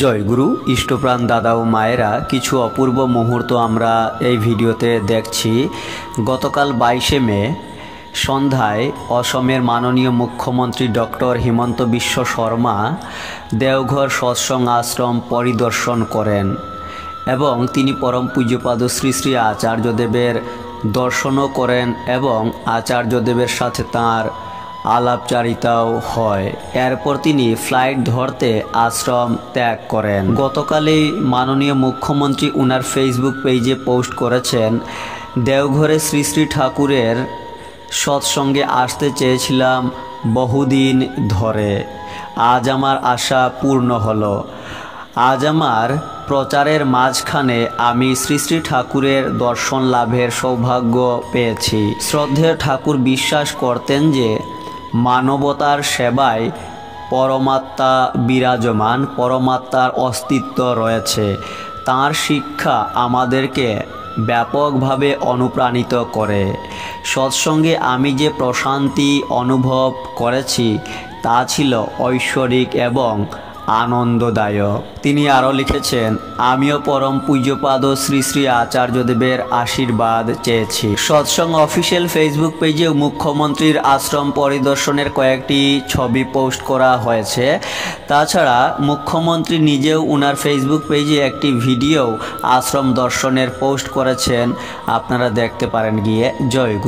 জয়গুরু ইষ্টপ্রাণ দাদা ও মায়েরা, কিছু অপূর্ব মুহূর্ত আমরা এই ভিডিওতে দেখছি। গতকাল 22শে মে সন্ধ্যায় অসমের মাননীয় মুখ্যমন্ত্রী ডক্টর হিমন্ত বিশ্ব শর্মা দেওঘর সৎসঙ্গ আশ্রম পরিদর্শন করেন এবং তিনি পরম পূজ্যপাদ শ্রী শ্রী আচার্যদেবের দর্শনও করেন এবং আচার্যদেবের সাথে তাঁর আলাপচারিতাও হয়। এরপর তিনি ফ্লাইট ধরতে আশ্রম ত্যাগ করেন। গতকালই মাননীয় মুখ্যমন্ত্রী ওনার ফেসবুক পেজে পোস্ট করেছেন, দেওঘরে শ্রী শ্রী ঠাকুরের সৎসঙ্গে আসতে চেয়েছিলাম বহুদিন ধরে, আজ আমার আশা পূর্ণ হলো। আজ আমার প্রচারের মাঝখানে আমি শ্রী শ্রী ঠাকুরের দর্শন লাভের সৌভাগ্য পেয়েছি। শ্রদ্ধেয় ঠাকুর বিশ্বাস করতেন যে মানবতার সেবায় পরমাত্মা বিরাজমান, পরমাত্মার অস্তিত্ব রয়েছে। তাঁর শিক্ষা আমাদেরকে ব্যাপকভাবে অনুপ্রাণিত করে। সৎসঙ্গে আমি যে প্রশান্তি অনুভব করেছি তা ছিল ঐশ্বরিক এবং আনন্দদায়ক। তিনি আরও লিখেছেন, আমিও পরম পূজ্যপাদ শ্রী শ্রী আচার্যদেবের আশীর্বাদ চেয়েছি। সৎসঙ্গ অফিসিয়াল ফেসবুক পেজে মুখ্যমন্ত্রীর আশ্রম পরিদর্শনের কয়েকটি ছবি পোস্ট করা হয়েছে। তাছাড়া মুখ্যমন্ত্রী নিজেও ওনার ফেসবুক পেজে একটি ভিডিও আশ্রম দর্শনের পোস্ট করেছেন, আপনারা দেখতে পারেন গিয়ে। জয় গুরু।